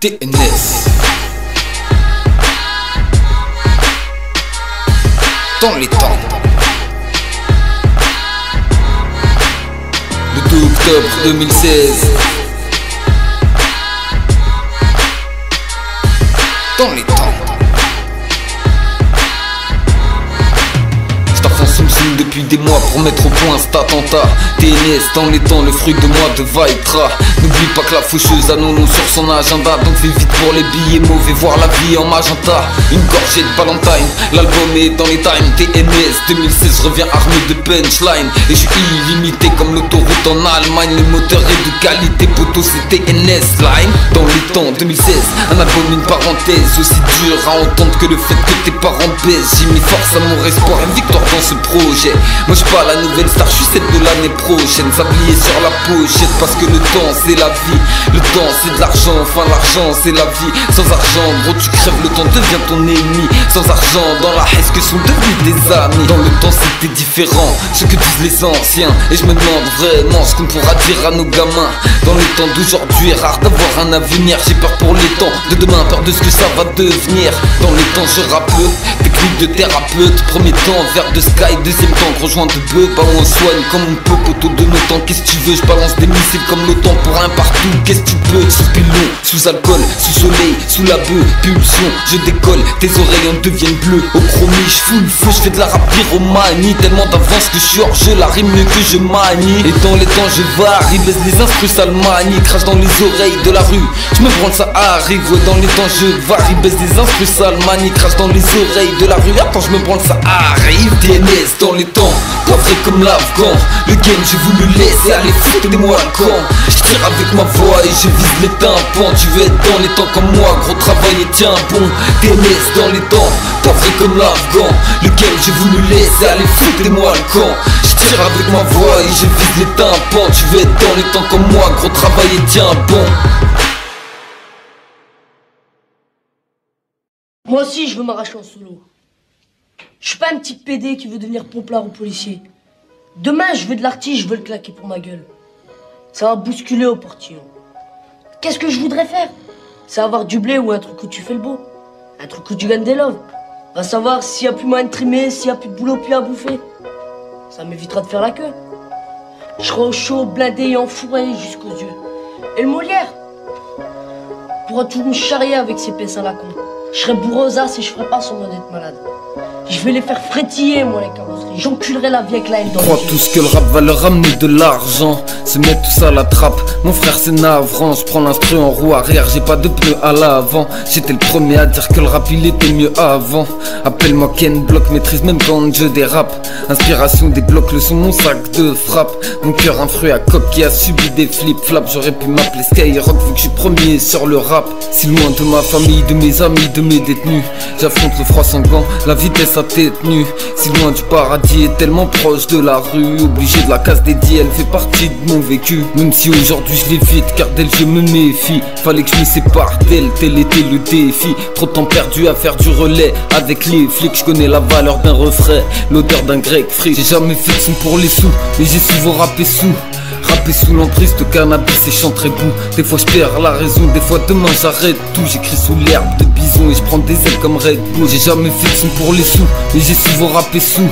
TNS. Dans les temps. Le 2 octobre 2016. Dans les temps. Depuis des mois pour mettre au point cet attentat. TNS dans les temps, le fruit de mois de Vaitra. N'oublie pas que la faucheuse a non sur son agenda. Donc fais vite pour les billets, mauvais voir la vie en magenta. Une gorgée de Valentine, l'album est dans les times. TNS 2016, je reviens armé de punchline. Et je suis illimité comme l'autoroute en Allemagne. Le moteur est de qualité, poteau c'est TNS line. Dans les temps 2016, un album, une parenthèse. Aussi dur à entendre que le fait que tes parents baissent. J'ai mis force à mon espoir et victoire dans ce projet. Moi je suis pas la nouvelle star, je suis celle de l'année prochaine. Sablier sur la pochette parce que le temps c'est la vie. Le temps c'est de l'argent, enfin l'argent c'est la vie. Sans argent gros tu crèves, le temps devient ton ennemi. Sans argent dans la haine que sont devenus des amis. Dans le temps c'était différent, ce que disent les anciens. Et je me demande vraiment ce qu'on pourra dire à nos gamins. Dans le temps d'aujourd'hui rare d'avoir un avenir. J'ai peur pour les temps de demain, peur de ce que ça va devenir. Dans le temps je rappe, technique de thérapeute. Premier temps verre de sky, deuxième temps gros joint de bœuf. Bah on soigne comme on peut, poteau de nos temps. Qu'est-ce que tu veux, je balance des missiles comme l'OTAN pour un partout. Qu'est-ce que tu peux, sous pilon, sous alcool, sous soleil, sous la bœuf, pulsion, je décolle, tes oreilles en deviennent bleues. Au chromie, je fous le feu, je fais de la rap pyromanie. Tellement d'avance que je suis hors jeu, la rime mieux que je manie. Et dans les temps je varie, baisse les instrus salmanie. Crache dans les oreilles de la rue, je me branle ça arrive. Ouais dans les temps je varie, baisse les instrus salmanie. Crache dans les oreilles de la rue, attends je me branle ça arrive. TNS dans les temps, pas vrai comme l'Afghan. Le game j'ai voulu laisser aller, foutez-moi le camp. Je tire avec ma voix et je vise les tympans. Tu veux être dans les temps comme moi, gros travail et tiens bon. TNS dans les temps, pas vrai comme l'Afghan. Le game j'ai voulu laisser aller, foutez-moi le camp. Je tire avec ma voix et je vise les tympans. Tu veux être dans les temps comme moi, gros travail et tiens bon. Moi aussi je veux m'arracher en solo. Je suis pas un petit PD qui veut devenir pomplard ou policier. Demain je veux de l'artiste, je veux le claquer pour ma gueule. Ça va bousculer au portillon. Qu'est-ce que je voudrais faire? C'est avoir du blé ou un truc où tu fais le beau. Un truc où tu gagnes des loves. Va savoir s'il y a plus moyen de trimer, s'il y a plus de boulot, plus à bouffer. Ça m'évitera de faire la queue. Je serai au chaud, blindé et enfourré jusqu'aux yeux. Et le Molière pourra toujours me charrier avec ses pièces à la con. Je serai bourrosas et je ferai pas semblant d'être malade. Je vais les faire frétiller, moi, les carrosseries. J'enculerai la vie avec la haine dans les yeux. Crois tous que le rap va leur ramener de l'argent, se mettre tout ça à la trappe. Mon frère c'est navrant, je prends l'instru en roue arrière, j'ai pas de pneus à l'avant. J'étais le premier à dire que le rap il était mieux avant. Appelle-moi Ken Block, maîtrise même quand je dérape. Inspiration des blocs, le son mon sac de frappe. Mon cœur un fruit à coque qui a subi des flip-flaps. J'aurais pu m'appeler Skyrock vu que je suis premier sur le rap. Si loin de ma famille, de mes amis, de mes détenus, j'affronte le froid sans gants, la vitesse à tête nue. Si loin du paradis et tellement proche de la rue, obligé de la case dédiée, elle fait partie de mon vécu. Même si aujourd'hui je l'évite car d'elle je me méfie. Fallait que je me sépare d'elle, tel était le défi. Trop de temps perdu à faire du relais avec les flics. Je connais la valeur d'un refrain, l'odeur d'un grec frit. J'ai jamais fait de son pour les sous, mais j'ai souvent rappé sous. Rapper sous l'emprise de cannabis et chant très bout. Des fois je perds la raison, des fois demain j'arrête tout. J'écris sous l'herbe de bison et je prends des ailes comme Red Bull. J'ai jamais fait de son pour les sous, mais j'ai souvent rappé sous.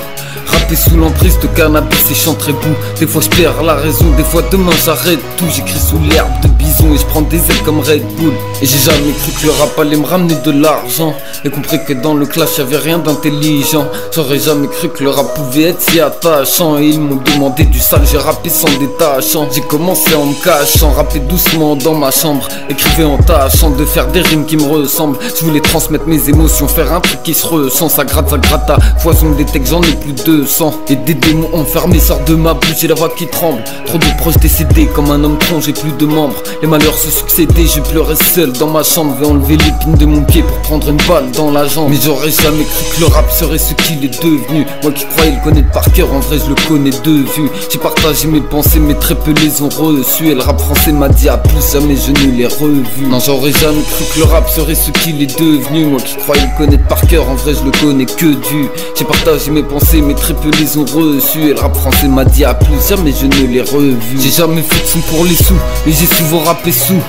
Rapper sous l'emprise de cannabis et chant très bout. Des fois je perds la raison, des fois demain j'arrête tout. J'écris sous l'herbe de bison et je prends des ailes comme Red Bull. Et j'ai jamais cru que le rap allait me ramener de l'argent, et compris que dans le clash y'avait rien d'intelligent. J'aurais jamais cru que le rap pouvait être si attachant. Et ils m'ont demandé du sale, j'ai rappé sans détachant. J'ai commencé en me cachant, rappé doucement dans ma chambre. Écrivais en tâchant de faire des rimes qui me ressemblent. Je voulais transmettre mes émotions, faire un truc qui se ressent. Ça gratte à foison des textes, j'en ai plus de 200. Et des démons enfermés sortent de ma bouche, j'ai la voix qui tremble. Trop de proches décédés, comme un homme tronc, j'ai plus de membres. Les malheurs se succédaient, je pleurais seul dans ma chambre. Vais enlever l'épine de mon pied pour prendre une balle dans la jambe. Mais j'aurais jamais cru que le rap serait ce qu'il est devenu. Moi qui croyais le connaître par cœur, en vrai je le connais de vue. J'ai partagé mes pensées, mais très peu les ont reçues. Et le rap français m'a dit à plus, jamais je ne l'ai revu. Non, j'aurais jamais cru que le rap serait ce qu'il est devenu. Moi qui croyais le connaître par cœur, en vrai je le connais que du. J'ai partagé mes pensées, mais très très peu les ont reçus. Et le rap français m'a dit à plus, jamais je ne l'ai revu. J'ai jamais fait de son pour les sous, mais j'ai souvent rappé sous.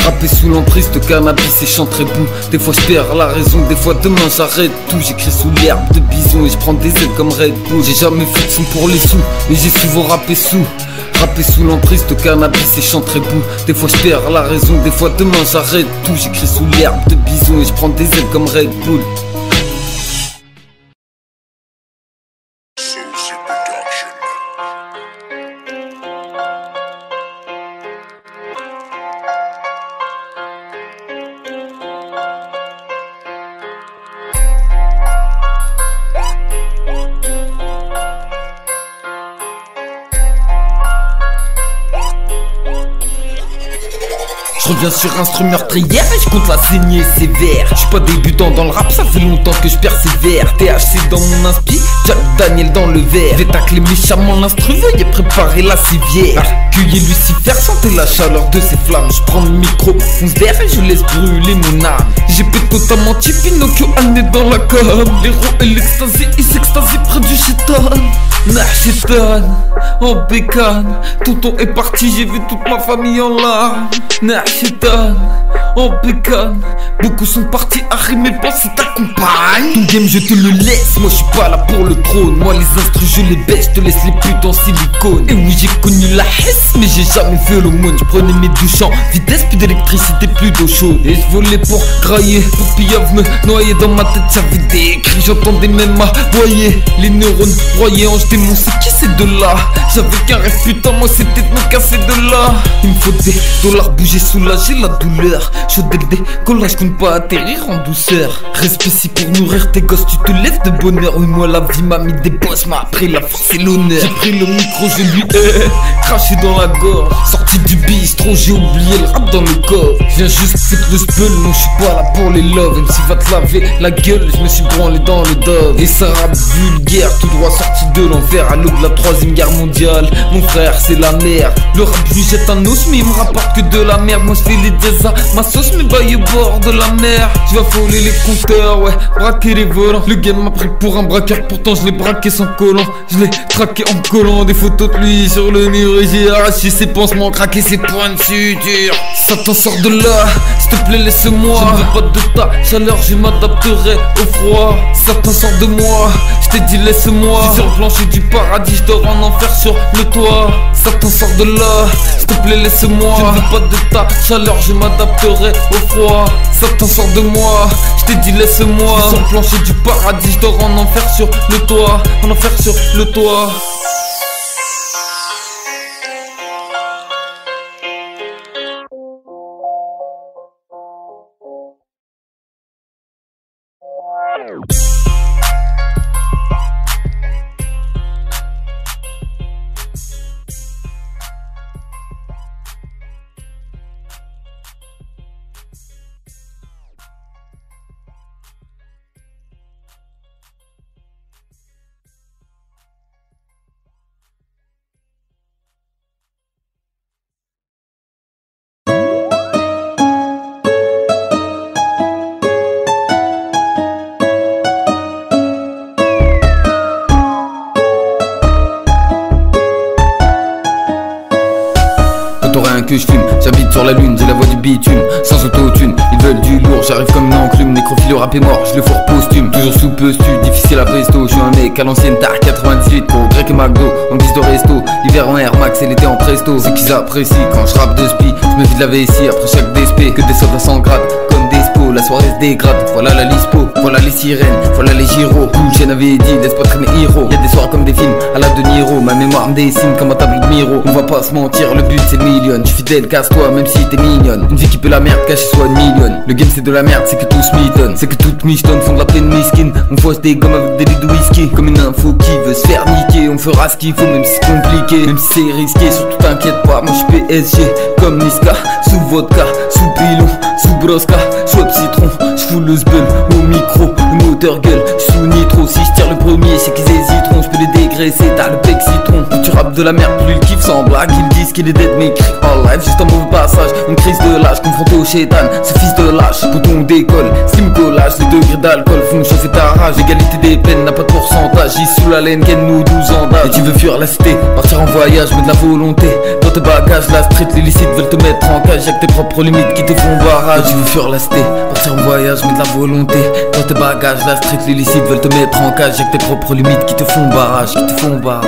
Rapper sous l'emprise de cannabis et chant très bout. Des fois je perds la raison, des fois demain j'arrête tout. J'écris sous l'herbe de bison et je prends des ailes comme Red Bull. J'ai jamais fait de son pour les sous, mais j'ai souvent rappé sous. Rapper sous l'emprise de cannabis et chant très bout. Des fois je perds la raison, des fois demain j'arrête tout. J'écris sous l'herbe de bison et je prends des ailes comme Red Bull. Je reviens sur instru meurtrière et je compte la saignée sévère. Je suis pas débutant dans le rap, ça fait longtemps que je persévère. THC dans mon inspi, Jack Daniel dans le verre. Vais tacler méchamment l'instru, veuillez préparer la civière. Accueillez Lucifer, sentez la chaleur de ses flammes. Je prends le micro, fonce vert et je laisse brûler mon âme. J'ai pété totalement Pinocchio, année dans la com. L'héros et l'extasie, il s'extasie près du chétan. Nah chétan, en bécane. Tonton est parti, j'ai vu toute ma famille en larmes. Nah chétan, en bécane. Beaucoup sont partis à rimer, pense c'est ta compagne. Ton game je te le laisse, moi je suis pas là pour le trône. Moi les instrus je les baisse, je te laisse les putes en silicone. Et oui j'ai connu la hesse, mais j'ai jamais fait l'aumône. Je prenais mes douches en vitesse, plus d'électricité, plus d'eau chaude. Et je volais pour grailler, pour pillave me noyer dans ma tête, ça avait des cris. J'entendais même aboyer, les neurones broyés en démon, c'est qui ces deux-là? J'avais qu'un rêve, putain, moi c'était de me casser de là. Il me faut des dollars, bouger, soulager la douleur. Chaud dès le décollage, compte pas atterrir en douceur. Reste ici pour nourrir tes gosses, tu te lèves de bonheur. Oui, moi la vie m'a mis des bosses, m'a appris la force et l'honneur. J'ai pris le micro, je lui ai craché dans la gorge. Sorti du bistrot, j'ai oublié le rap dans le corps. Je viens juste foutre le spell, non je suis pas là pour les love. Même si va te laver la gueule, je me suis branlé dans le dove. Et ça rap vulgaire, tout droit sorti de l'enfer à l'aube de la 3ème guerre mondiale. Mon frère c'est la merde. Le rap lui jette un os mais il me rapporte que de la merde. Moi je fais les désas, ma sauce me baille au bord de la mer. Je vais affoler les compteurs, ouais, braquer les volants. Le game m'a pris pour un braqueur, pourtant je l'ai braqué sans collant. Je l'ai traqué en collant des photos de lui sur le mur. Et j'ai arraché ses pansements, craqué ses points de suture. Satan sort de là, s'il te plaît laisse-moi. Je ne veux pas de ta chaleur, je m'adapterai au froid. Satan sort de moi, je t'ai dit laisse-moi. Sur le plancher du paradis, je dors en enfer sur le toit. Satan sort de là, s'il te plaît laisse-moi. Je ne veux pas de ta chaleur, je m'adapterai au froid. Satan sort de moi, je t'ai dit laisse-moi. Sur le plancher du paradis, je dors en enfer sur le toit. En enfer sur le toit. Rien que je fume, j'habite sur la lune, j'ai la voix du bitume, sans autotune, ils veulent du lourd, j'arrive comme une enclume, nécrophile au rap est mort, je le fourre posthume, toujours sous postu, difficile à presto, je suis un mec à l'ancienne tard 98 pour grec et McDo, en guise de resto, hiver en Air Max et l'été en presto, c'est qu'ils apprécient quand je rappe de spi, je me vide la vessie après chaque DSP, que des soldats sans grade, comme des spos, la soirée se dégrade, voilà la lispo, voilà les sirènes, voilà les gyros, tout chaîne avait dit, laisse pas traîner héros, y'a des soirs comme des films, à la De Niro, ma mémoire me dessine comme un tableau de Miro, on va pas se mentir, le but c'est le million. Je suis fidèle, casse-toi même si t'es mignonne. Une vie qui peut la merde, cacher soit une millionne. Le game c'est de la merde, c'est que tous mitonnent. C'est que toutes michetonnes font de la peine miskin. On fausse des gommes avec des lits de whisky. Comme une info qui veut se faire niquer. On fera ce qu'il faut même si c'est compliqué. Même si c'est risqué, surtout t'inquiète pas. Moi je suis PSG comme Niska. Sous vodka, sous pilon, sous brosca. Swap citron, j'fous le sbul au micro. Le moteur gueule, j'suis sous nitro. Si je tire le premier c'est qu'ils hésiteront. J'peux les dégraisser, t'as le pec citron. tu rappes de la merde, plus il kiffe sans blague. Ils disent qu'il est dead mais il crie all life. Juste un mauvais passage, une crise de l'âge. Confronté au chétan, ce fils de lâche. Bouton décolle, slim collage, les degrés d'alcool font chauffer ta rage. Égalité des peines n'a pas de pourcentage. J'y sous la laine, qu'elle nous 12 ans d'âge. Et tu veux fuir la cité, partir en voyage, mais de la volonté. Dans tes bagages, la street, l'illicite veulent te mettre en cage. Y'a que tes propres limites qui te font barrage. Et tu veux fuir la cité, partir en voyage, mais de la volonté. Dans tes bagages, la street, l'illicite veulent te mettre en cage. Y'a que tes propres limites qui te font barrage, qui te font barrage.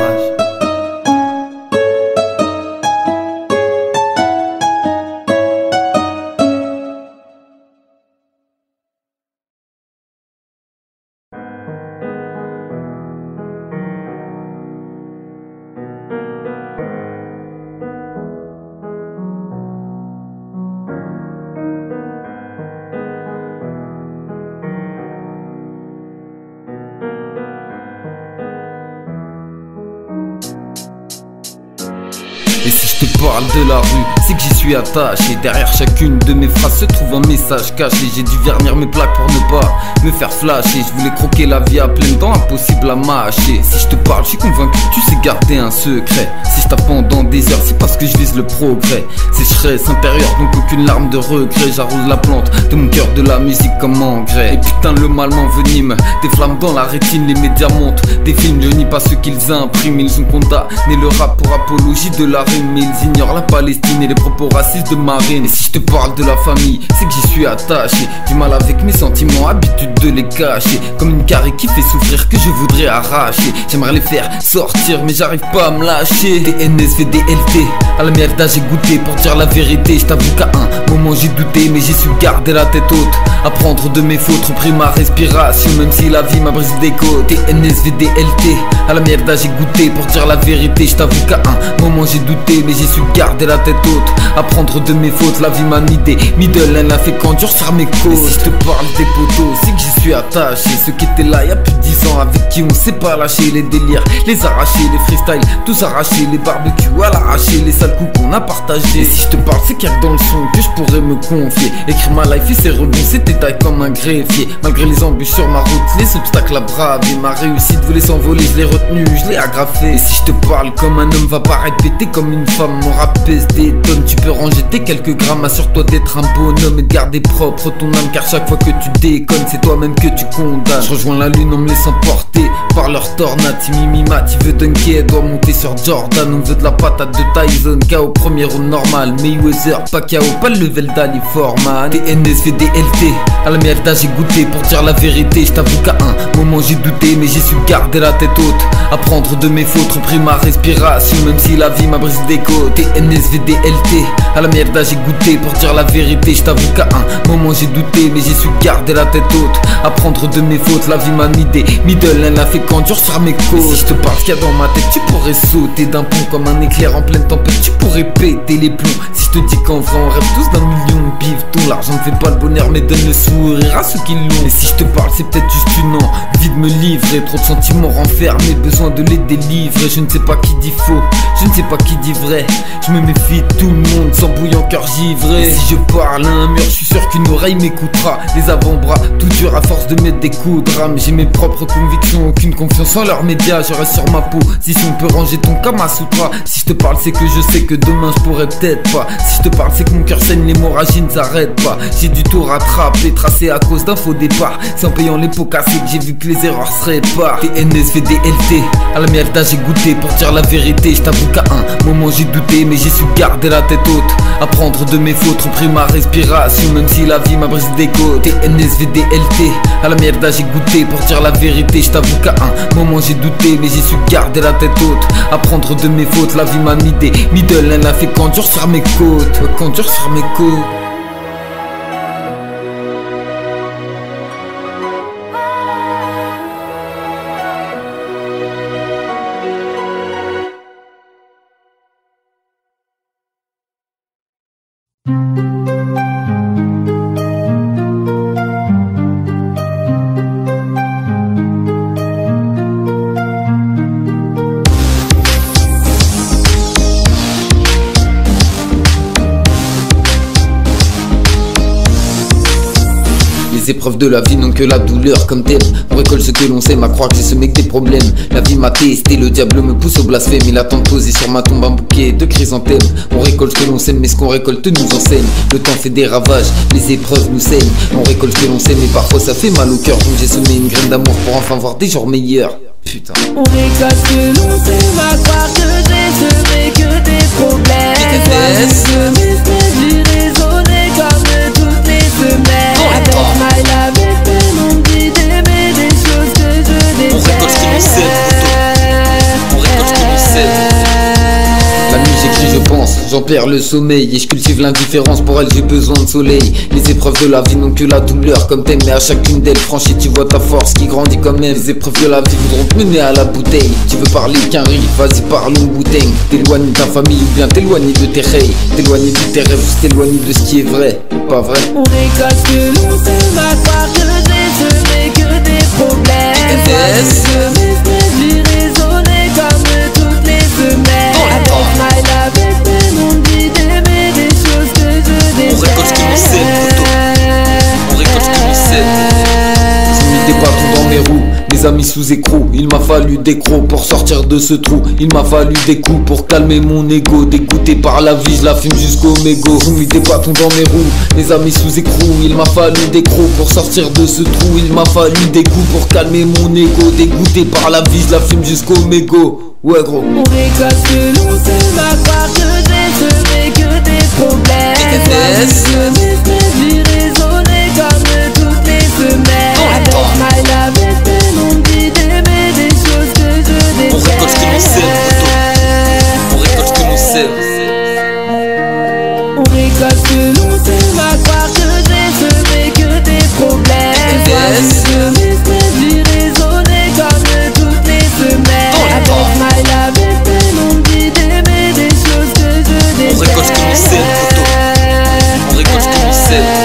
Et si je te parle de la rue, c'est que j'y suis attaché. Derrière chacune de mes phrases se trouve un message caché. J'ai dû vernir mes plaques pour ne pas me faire flasher. Je voulais croquer la vie à pleines dents, impossible à mâcher. Si je te parle, je suis convaincu que tu sais garder un secret. Si je tape pendant des heures, c'est parce que je vise le progrès. Sécheresse intérieure, donc aucune larme de regret. J'arrose la plante de mon cœur, de la musique comme engrais. Et putain le mal m'envenime, des flammes dans la rétine. Les médias montent des films, je nie pas ceux qu'ils impriment. Ils ont condamné le rap pour apologie de la rime, mais ils ignorent la Palestine et les propos racistes de Marine. Et si je te parle de la famille, c'est que j'y suis attaché. Du mal avec mes sentiments, habitude de les cacher. Comme une carré qui fait souffrir que je voudrais arracher. J'aimerais les faire sortir mais j'arrive pas à me lâcher. TNSVDLT, à la merde j'ai goûté. Pour dire la vérité, je t'avoue qu'à un moment j'ai douté, mais j'ai su garder la tête haute. Apprendre de mes fautes, repris ma respiration, même si la vie m'a brisé des côtes. TNSVDLT, à la merde j'ai goûté. Pour dire la vérité, je t'avoue qu'à un moment j'ai douté, mais j'ai su garder la tête haute. Apprendre de mes fautes, la vie m'a mis des middle, elle a fait conduire sur mes côtes. Et si je te parle des potos, c'est que j'y suis attaché. Ceux qui étaient là il y a plus de 10 ans, avec qui on s'est pas lâché. Les délires, les arrachés, les freestyles, tous arrachés. Les barbecues à l'arraché, les sales coups qu'on a partagés. Et si je te parle, c'est qu'il y a que dans le son que je pourrais me confier. Écrire ma life et ses rebonds, c'était taille comme un greffier. Malgré les embûches sur ma route, les obstacles à braver. Ma réussite voulait s'envoler, je l'ai retenu, je l'ai agrafé. Et si je te parle comme un homme, va pas répéter comme une femme. Mon rap pèse des tonnes, tu peux ranger tes quelques grammes. Assure-toi d'être un bonhomme et de garder propre ton âme, car chaque fois que tu déconnes, c'est toi-même que tu condamnes. Je rejoins la lune en me laissant porter par leur tornade. Mimima, tu veux dunker, elle doit monter sur Jordan. On veut de la patate de Tyson, KO premier round normal. Mayweather, pas KO, pas le level d'Ali Foreman. TNSVDLT, à la merde j'ai goûté. Pour dire la vérité, je t'avoue qu'à un moment j'ai douté, mais j'ai su garder la tête haute. Apprendre de mes fautes, repris ma respiration, même si la vie m'a brisé des côtes. TNSVDLT, à la merde j'ai goûté. Pour dire la vérité, je t'avoue qu'à un moment j'ai douté, mais j'ai su garder la tête haute. Apprendre de mes fautes, la vie m'a mis des middle, elle a fait conduire sur mes côtes. Et si je te parle ce qu'il y a dans ma tête, tu pourrais sauter d'un pont comme un éclair en pleine tempête, tu pourrais péter les plombs. Si je te dis qu'en vrai on rêve tous d'un million de bifetons, l'argent ne fait pas le bonheur mais donne le sourire à ceux qui l'ont. Et si je te parle, c'est peut-être juste une envie de me livrer. Trop de sentiments renfermés, besoin de les délivrer. Je ne sais pas qui dit faux, je ne sais pas qui dit vrai. Je me méfie de tout le monde, sans bouillant cœur givré. Et si je parle à un mur, je suis sûr qu'une oreille m'écoutera. Les avant-bras, tout dur à force de mettre des coups de rame. J'ai mes propres convictions, aucune confiance en leurs médias. Je reste sur ma peau, si on peut ranger ton Kama Sutra. Si je te parle, c'est que je sais que demain je pourrais peut-être pas. Si je te parle, c'est que mon cœur saigne, l'hémorragie ne s'arrête pas. J'ai du tout rattrapé, tracé à cause d'un faux départ. C'est en payant les pots cassés que j'ai vu que les erreurs se réparent. TNSVDLT, à la merde j'ai goûté. Pour dire la vérité, je t'avoue qu'à un moment j'ai douté, mais j'ai su garder la tête haute. Apprendre de mes fautes, repris ma respiration, même si la vie m'a brisé des côtes. TNSVDLT, à la merde j'ai goûté. Pour dire la vérité, je t'avoue qu'à un moment j'ai douté, mais j'ai su garder la tête haute. Apprendre de mes fautes, la vie m'a mis des middle, elle a fait conduire sur mes côtes. Conduire sur mes côtes. épreuves de la vie n'ont que la douleur comme thème. On récolte ce que l'on sème, à croire que j'ai semé que des problèmes. La vie m'a testé, le diable me pousse au blasphème. Il attend de poser sur ma tombe un bouquet de chrysanthèmes. On récolte ce que l'on sème, mais ce qu'on récolte nous enseigne. Le temps fait des ravages, les épreuves nous saignent. On récolte ce que l'on sème, mais parfois ça fait mal au cœur. Donc j'ai semé une graine d'amour pour enfin voir des jours meilleurs. Putain. On récolte ce que l'on sème, à croire que j'ai semé que des problèmes. Je lui raisonner comme toutes les semaines. Avec my love, avec mes noms d'idées, des choses que je déteste. On récolte ce que l'on sème, on récolte ce que l'on sème. La nuit j'écris, je pense, j'en perds le sommeil. Et je cultive l'indifférence, pour elle j'ai besoin de soleil. Les épreuves de la vie n'ont que la douleur comme thème. Mais à chacune d'elles franchie tu vois ta force qui grandit quand même. Les épreuves de la vie voudront te mener à la bouteille. Tu veux parler qu'un riz, vas-y parlons bouteille. T'éloignes de ta famille ou bien t'éloignes de tes rêves. T'éloignes de tes rêves, t'éloignes de ce qui est vrai, pas vrai. On récolte ce que l'on sème, à croire que j'ai semé que des problèmes. Je lui raisonner comme toutes les semaines. Avec my love, avec mes noms d'idées, mais des choses que je déteste. On récolte ce que l'on sème, poteau. On récolte ce que l'on sème. J'ai mis des bâtons dans mes roues, mes amis sous écrou. Il m'a fallu des crocs pour sortir de ce trou. Il m'a fallu des coups pour calmer mon ego. Dégoûté par la vie, je la fume jusqu'au mégot. J'ai mis des bâtons dans mes roues, mes amis sous écrou. Il m'a fallu des crocs pour sortir de ce trou. Il m'a fallu des coups pour calmer mon ego. Dégoûté par la vie, je la fume jusqu'au mégot. Ouais gros. On récolte ce que l'on sème, à croire que j'ai semé que des problèmes. Je lui raisonner comme toutes les semaines. Avec my love, avec mes noms d'idées, mais des choses que je déteste. On récolte ce que l'on sème, poteau. On récolte ce que l'on sème. On récolte ce que l'on sème, à croire que j'ai semé que des problèmes. Je lui raisonner comme toutes les semaines. Avec my love, avec mes noms d'idées, mais des choses que je déteste. On récolte ce que l'on sème, poteau. On récolte ce que l'on sème.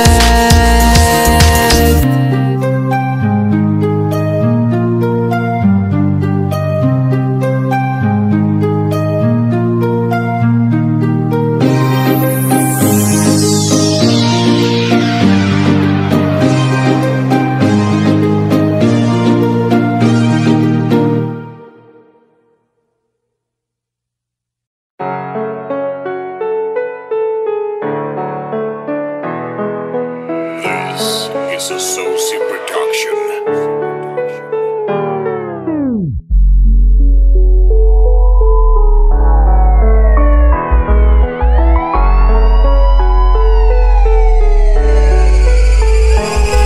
This is a Soulsy production.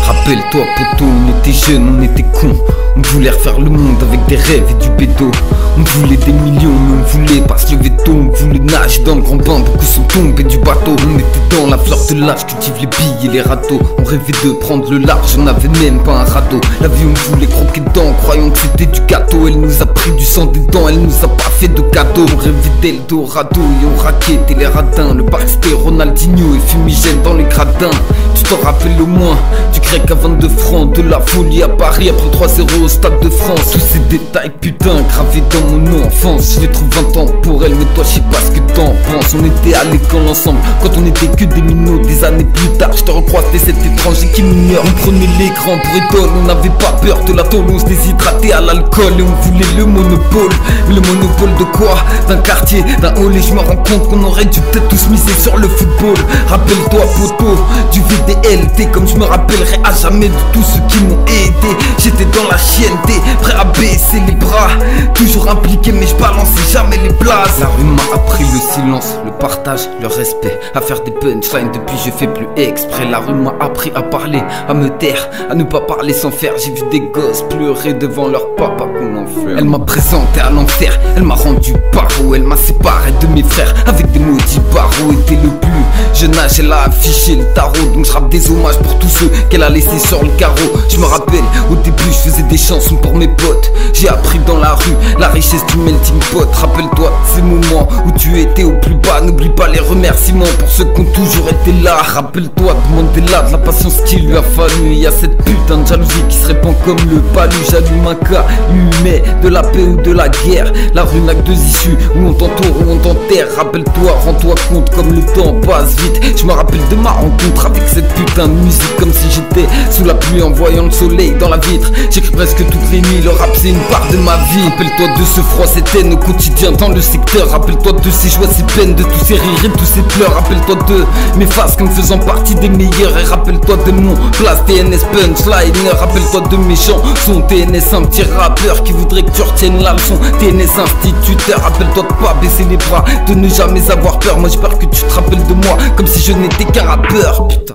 Rappelle-toi poteau, on était jeunes, on était cons. On voulait refaire le monde avec des rêves et du bédo. On voulait des millions, mais on voulait pas se lever tôt. On voulait nager dans le grand bain, beaucoup sont tombés du bateau. On était dans la fleur de l'âge, cultive les billes et les râteaux. On rêvait de prendre le large, on n'avait même pas un radeau. La vie on voulait croquer dedans, croyant que c'était du gâteau. Elle nous a pris du sang des dents, elle nous a pas fait de cadeau. On rêvait d'Eldorado et on raquettait les radins. Le parc c'était Ronaldinho et fumigène dans les gradins. Tu t'en rappelles au moins, du grec à 22 francs, de la folie à Paris après 3-0 au Stade de France. Tous ces détails putain gravés dans mon enfance. Je les trouve intemporels, mais toi je sais pas ce que t'en penses. On était à l'école ensemble, quand on était que des minots. Des années plus tard, je te recroise, t'es cet étranger qui m'ignore. On prenait l'écran pour idole, on n'avait pas peur de la tôle. On se déshydratait à l'alcool et on voulait le monopole. Mais le monopole de quoi? D'un quartier, d'un hall. Et je me rends compte qu'on aurait dû peut-être tous miser sur le football. Rappelle-toi poteau, du VDLT, comme je me rappellerai à jamais de tous ceux qui m'ont aidé. J'étais dans la chienneté, prêt à baisser les bras. Toujours impliqué mais je balançais jamais les places. La rue m'a appris le silence, le partage, le respect. À faire des punchlines depuis je fais plus exprès. La rue m'a appris à parler, à me taire, à ne pas parler sans faire. J'ai vu des gosses pleurer devant leur papa qu'on en fait. Elle m'a présenté à l'enfer, elle m'a rendu paro. Elle m'a séparé de mes frères avec des maudits barreaux. Et dès le plus jeune âge elle a affiché le tarot. Donc je rappe des hommages pour tous ceux qu'elle a laissés sur le carreau. Je me rappelle au début je faisais des chansons pour mes potes. J'ai appris dans la rue la richesse du melting pot. Rappelle-toi ces moments où tu étais au plus bas. N'oublie pas les remerciements pour ceux qui ont toujours été là. Rappelle-toi de Mandela, de la patience qu'il lui a fallu. Y a cette putain de jalousie qui se répand comme le palu. J'allume un calumet de la paix ou de la guerre. La rue n'a que deux issues, où on t'entoure ou on t'enterre. Rappelle-toi, rends-toi compte comme le temps passe vite. Je me rappelle de ma rencontre avec cette putain de musique, comme si j'étais sous la pluie en voyant le soleil dans la vitre. J'écris presque toutes les nuits, le rap c'est une part de ma vie. Rappelle-toi de ce froid, cette haine au quotidien dans le secteur. Rappelle-toi de ces joies, ces peines, de tous ces rires et de tous ces pleurs. Rappelle-toi de mes faces comme faisant partie des meilleurs. Et rappelle-toi de mon place TNS Punchliner. Rappelle-toi de mes chansons TNS, un petit rappeur qui voudrait que tu retiennes la leçon. TNS instituteur, rappelle-toi de pas baisser les bras, de ne jamais avoir peur. Moi j'ai peur que tu te rappelles de moi comme si je n'étais qu'un rappeur. Putain.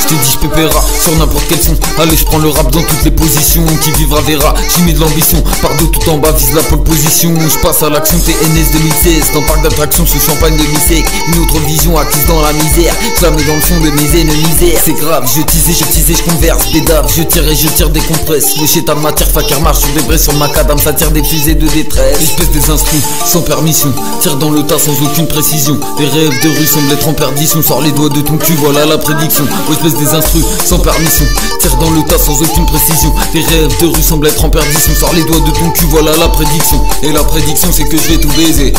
Je te dis je pépéra sur n'importe quel son. Allez je prends le rap dans toutes les positions. Qui vivra verra, j'y mets de l'ambition. Par de tout en bas vise la pole position. Je passe à l'action TNS 2016. Dans parc d'attractions sous champagne de mi-sec. Une autre vision acquise dans la misère. Je la mets dans le fond de mes ennemis. C'est grave, je teasais, je converse. Bédave, je tire, décompresse. Le chétan de matière fakir marche sur des braises. Sur macadam ça tire des fusées de détresse. Espèce des instruits sans permission. Tire dans le tas sans aucune précision. Les rêves de rue semblent être en perdition. Sors les doigts de ton cul, voilà la prédiction. Espèce des instrus sans permission. Tire dans le tas sans aucune précision. Tes rêves de rue semblent être en perdition. Sors les doigts de ton cul, voilà la prédiction. Et la prédiction c'est que je vais tout baiser.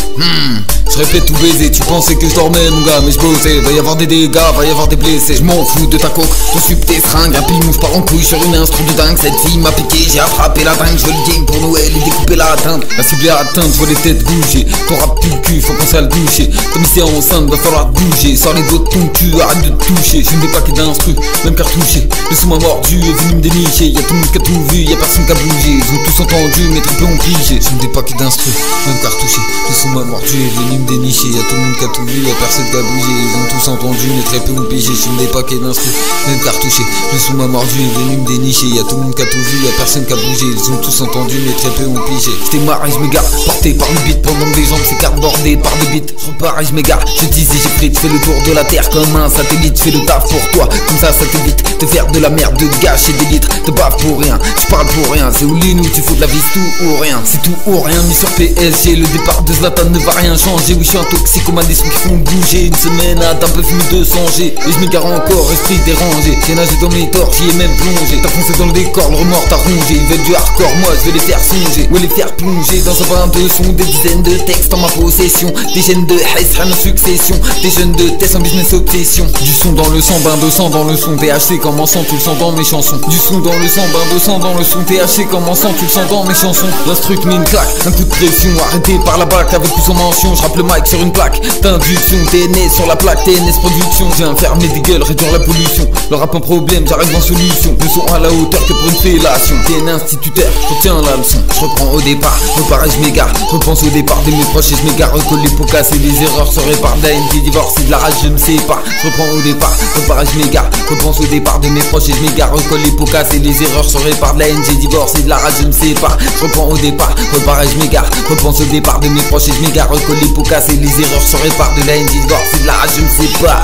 Je répète tout baiser. Tu pensais que je dormais mon gars, mais je bossais. Va y avoir des dégâts, va y avoir des blessés. Je m'en fous de ta coque, ton sup tes seringues. Un pilou, je pars en couille sur une instru de dingue. Cette fille m'a piqué, j'ai attrapé la dingue. Je veux le game pour Noël et découper la atteinte. La cible est atteinte, je vois les têtes bouger. Ton rap pue le cul, faut penser à le doucher. Comme si c'est enceinte, va falloir bouger. Sors les doigts de ton cul, arrête de te toucher. J'aime des paquets d'instru, même cartouché. Le son m'a mordu, est venu me dénicher. Y'a tout le monde qui a tout vu, y'a personne qui a bougé. Ils ont tous entendu, mais très peu ont pigé. J'aime des paquets d'instru, même cartouché. Le son m'a mordu, est venu me dénicher. Y'a tout le monde qui a tout vu, y'a personne qui a bougé. Ils ont tous entendu, mais très peu ont pigé. J'aime des paquets d'instru, même cartouché. Le son m'a mordu, est venu me dénicher. Y'a tout le monde qui a tout vu, y'a personne qui a bougé. Ils ont tous entendu, mais très peu ont pigé. J'étais marre et je m'égare, porté par le beat. Pendant que des jambes s'écartent bordées par des beats. Je repars et je m'égare, je disais j'ai pris, fais le tour de la terre comme un satellite. Fais le taf pour toi, comme ça t'évite de faire de la merde, de gâcher des litres. Te bave pour rien, je parle pour rien. C'est où nous, tu fous de la vie, c'est tout ou rien. C'est tout ou rien, mis sur PSG. Le départ de Zlatan ne va rien changer. Oui je suis un toxicomane, des sons qui font bouger. Une semaine à d'un peu fumé de songer. Et je m'égare encore, esprit dérangé. J'ai nagé dans mes torts, j'y ai même plongé. T'as foncé dans le décor, le remords t'a rongé. Ils veulent du hardcore, moi je vais les faire songer. Ouais les faire plonger dans un bain de son. Des dizaines de textes en ma possession. Des chaînes de Hesran en succession. Des jeunes de tests en business obsession. Du son dans le sang, bain de sang dans le son. THC comme en sang, tu le sens dans mes chansons. Du son dans le sang, bain de sang dans le son. THC comme en sang, tu le sens dans mes chansons. L'instru met une claque, un coup de pression. Arrêté par la bac avec plus en mention. Je rappe le mic sur une plaque d'induction. TNS sur la plaque, TNS production. Je viens fermer des gueules, réduire la pollution. Le rap en problème, j'arrive en solution. Le son à la hauteur que pour une fellation. TN instituteur, je retiens la leçon. Je reprends au départ, repars et je m'égare. Repense au départ de mes proches et je m'égare. Recolle les pots cassés, les erreurs se réparent. D'AND divorce et de la rage, je me sépare. Je reprends au départ, repars et je m'égare. Repense au départ de mes proches et je m'égare. Recolle les pots cassés, les erreurs se réparent. De la haine, j'ai divorce et de la rage, je me sépare. Je reprends au départ, repars et je m'égare. Repense au départ de mes proches et je m'égare. Recolle les pots cassés, les erreurs se réparent. De la haine, j'ai divorce et de la rage, je me sépare.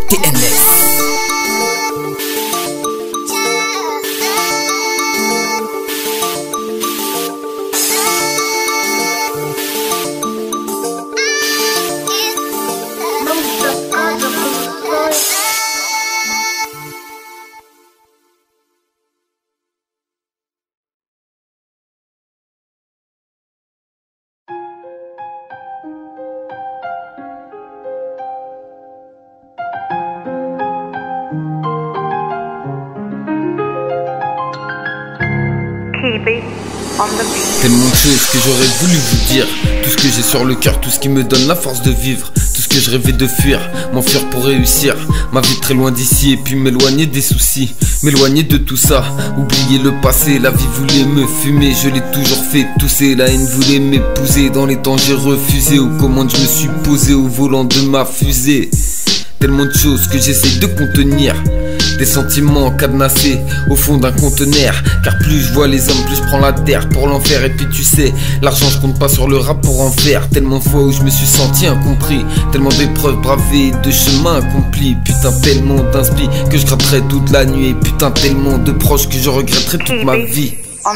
TNS. Keepy. Tellement de choses que j'aurais voulu vous dire. Tout ce que j'ai sur le cœur, tout ce qui me donne la force de vivre. Tout ce que je rêvais de fuir, m'enfuir pour réussir. Ma vie très loin d'ici et puis m'éloigner des soucis. M'éloigner de tout ça, oublier le passé. La vie voulait me fumer, je l'ai toujours fait tousser. La haine voulait m'épouser, dans les temps j'ai refusé. Aux commandes je me suis posé au volant de ma fusée. Tellement de choses que j'essaie de contenir. Des sentiments cadenassés au fond d'un conteneur. Car plus je vois les hommes, plus je prends la terre pour l'enfer. Et puis tu sais, l'argent je compte pas sur le rap pour en faire. Tellement de fois où je me suis senti incompris. Tellement d'épreuves bravées, de chemins accomplis. Putain tellement d'inspi que je gratterai toute la nuit. Et putain tellement de proches que je regretterai toute ma vie.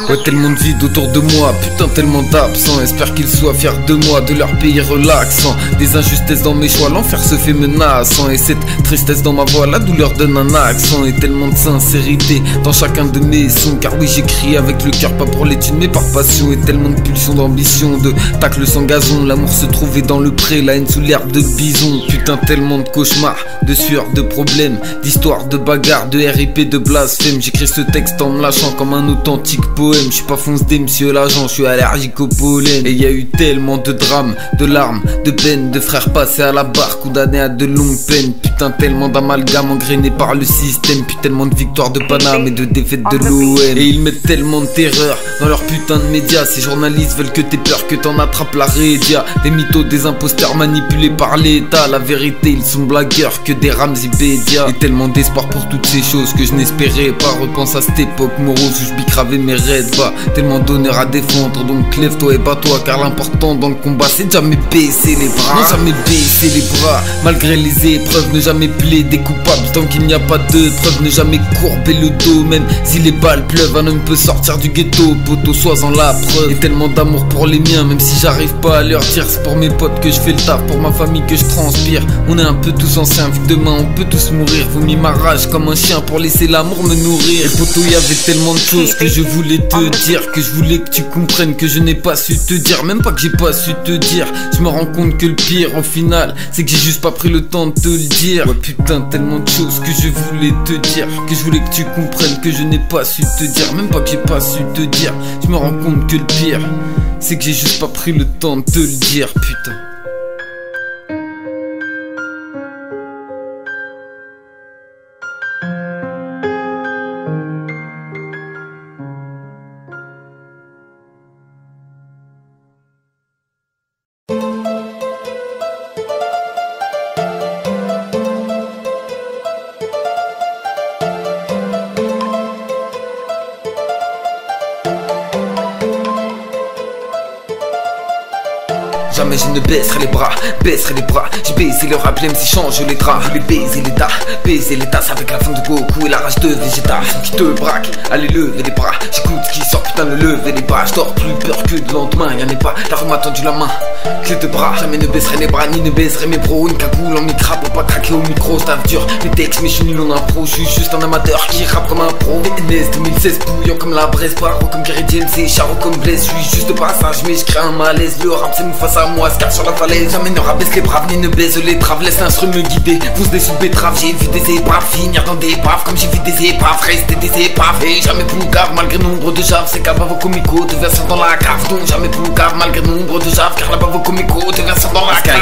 Ouais, tellement de vide autour de moi, putain tellement d'absents. Espère qu'ils soient fiers de moi, de leur pays relaxant. Des injustices dans mes choix, l'enfer se fait menaçant. Et cette tristesse dans ma voix, la douleur donne un accent. Et tellement de sincérité dans chacun de mes sons. Car oui j'écris avec le cœur, pas pour l'étude mais par passion. Et tellement de pulsions d'ambition, de tacle sans gazon. L'amour se trouvait dans le pré, la haine sous l'herbe de bison. Putain tellement de cauchemars, de sueur, de problèmes, d'histoires, de bagarres, de RIP, de blasphème. J'écris ce texte en me lâchant comme un authentique poème. Je suis pas fonce-dé monsieur l'agent, je suis allergique au pollen. Et y a eu tellement de drames, de larmes, de peine, de frères passés à la barre, condamnés à de longues peines. Putain tellement d'amalgames engrainés par le système. Puis tellement de victoires de Paname et de défaites de l'OM. Et ils mettent tellement de terreur dans leur putain de médias. Ces journalistes veulent que t'aies peur, que t'en attrapes la rédia. Des mythos, des imposteurs manipulés par l'état. La vérité ils sont blagueurs que des Ramsey Bédia. Et tellement d'espoir pour toutes ces choses que je n'espérais pas. Repense à cette époque morose où je bicravais mes rêves. Tellement d'honneur à défendre, donc lève-toi et bats-toi. Car l'important dans le combat c'est de jamais baisser les bras. Non jamais baisser les bras, malgré les épreuves. Ne jamais plaider coupable tant qu'il n'y a pas de preuves. Ne jamais courber le dos, même si les balles pleuvent. Un homme peut sortir du ghetto, poteau sois-en la preuve. Et tellement d'amour pour les miens, même si j'arrive pas à leur dire. C'est pour mes potes que je fais le taf, pour ma famille que je transpire. On est un peu tous anciens, vu que demain on peut tous mourir. Vomis ma rage comme un chien pour laisser l'amour me nourrir. Et poteau y avait tellement de choses que je voulais te dire, que je voulais que tu comprennes, que je n'ai pas su te dire. Même pas que j'ai pas su te dire. Je me rends compte que le pire au final c'est que j'ai juste pas pris le temps de te le dire. Ouais putain tellement de choses que je voulais te dire, que je voulais que tu comprennes, que je n'ai pas su te dire. Même pas que j'ai pas su te dire. Je me rends compte que le pire c'est que j'ai juste pas pris le temps de te le dire. Putain. Jamais je ne baisserai les bras, j'ai baisé le rap, même si change les draps. Je voulais baiser l'état, c'est avec la fin de Goku et la rage de Vegeta. Qui te braque, allez lever les bras. J'écoute ce qui sort, putain de lever les bras. J'dors plus peur que de lendemain, y'en est pas, la rue m'a tendu la main. Clé de bras, jamais ne baisserai les bras, ni ne baisserai mes bros. Une cagoule en micra pour pas craquer au micro, staff dur. Les textes, mais je suis nul en impro, je suis juste un amateur qui rappe comme un pro. NS 2016, bouillant comme la braise, paro comme Gary James et Charo comme Blaise. Je suis juste de passage, mais je crée un malaise. Le rap c'est nous face à moi, scar sur la falaise. Jamais ne rabaisse les braves, ni ne baise les traves. Laisse l'instru me guider, pousse des sous betteraves. J'ai vu des épaves finir dans des épaves, comme j'ai vu des épaves rester des épaves. Et jamais Poucave, malgré nombre de javes. C'est qu'à-bas vos comicos, de versants dans la cave. Donc jamais Poucave, malgré nombre de javes. Car là-bas vos comicos, de versants dans la cave.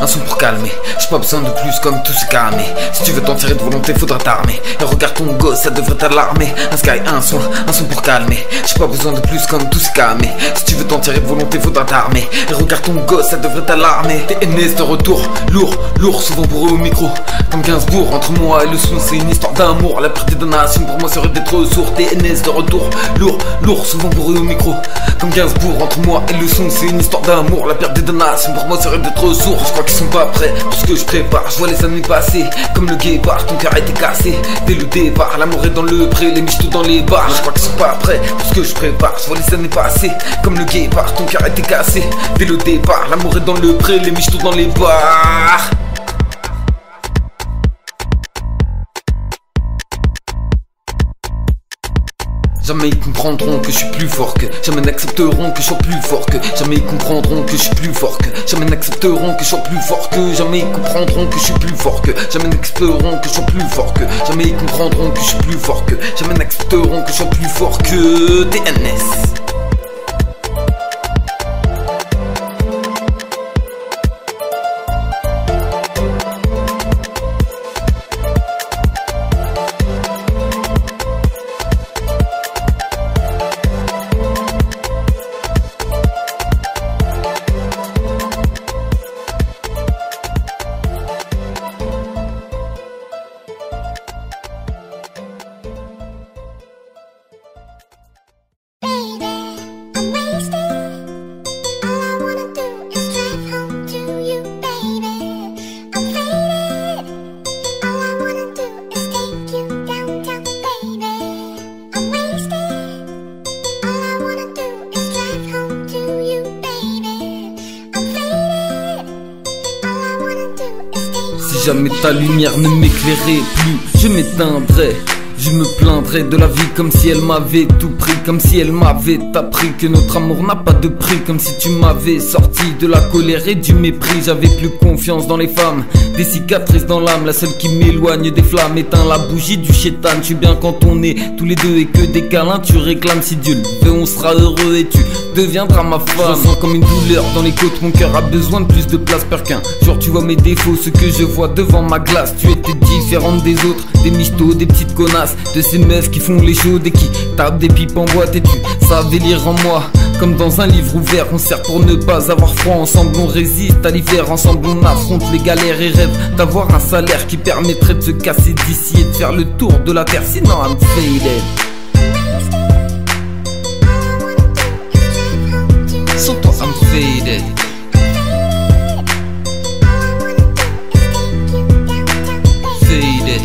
Un son pour calmer, j'ai pas besoin de plus comme tout ce camé. Si tu veux t'en tirer de volonté, faudra t'armer. Et regarde ton gosse, ça devrait t'alarmer. Un sky, un son pour calmer. J'ai pas besoin de plus comme tout ce camé. Si tu veux t'en tirer de volonté, faudra t'armer. Et regarde ton gosse, ça devrait t'alarmer. TNS de retour, lourd, souvent pour eux au micro. Comme Gainsbourg, entre moi et le son, c'est une histoire d'amour. La perte de nation pour moi serait d'être sourd. TNS de retour, lourd, souvent pour eux au micro. Comme Gainsbourg, entre moi et le son, c'est une histoire d'amour. La perte de nation pour moi serait d'être sourd. Je crois qu'ils sont pas prêts pour ce que je prépare. Je vois les années passer, comme le guépard, ton cœur a été cassé. Dès le départ, l'amour est dans le pré, les michtos dans les bars. Je crois qu'ils sont pas prêts pour ce que je prépare. Je vois les années passer, comme le guépard, ton cœur a été cassé. Dès le départ, l'amour est dans le pré, les michtos dans les bars. Jamais ils comprendront que je suis plus fort que. Jamais n'accepteront que je sois plus fort que. Jamais ils comprendront que je suis plus fort que. Jamais n'accepteront que je sois plus fort que. Jamais ils comprendront que je suis plus fort que. Jamais n'accepteront que je sois plus fort que. Jamais ils comprendront que je suis plus fort que. Jamais n'accepteront que je sois plus fort que. TNS. Si jamais ta lumière ne m'éclairait plus, je m'éteindrais. Je me plaindrais de la vie comme si elle m'avait tout pris, comme si elle m'avait appris que notre amour n'a pas de prix, comme si tu m'avais sorti de la colère et du mépris. J'avais plus confiance dans les femmes, des cicatrices dans l'âme, la seule qui m'éloigne des flammes. Éteins la bougie du chétan, je suis bien quand on est tous les deux et que des câlins tu réclames. Si Dieu le veut on sera heureux et tu deviendras ma femme. Je sens comme une douleur dans les côtes, mon cœur a besoin de plus de place. Peur qu'un jour tu vois mes défauts, ce que je vois devant ma glace. Tu étais différente des autres, des michtos, des petites connasses, de ces meufs qui font les chaudes et qui tapent des pipes en boîte. Et tu savais lire en moi comme dans un livre ouvert. On sert pour ne pas avoir froid, ensemble on résiste à l'hiver. Ensemble on affronte les galères et rêve d'avoir un salaire qui permettrait de se casser d'ici et de faire le tour de la terre. Sinon I'm faded. Sans toi I'm faded. Faded.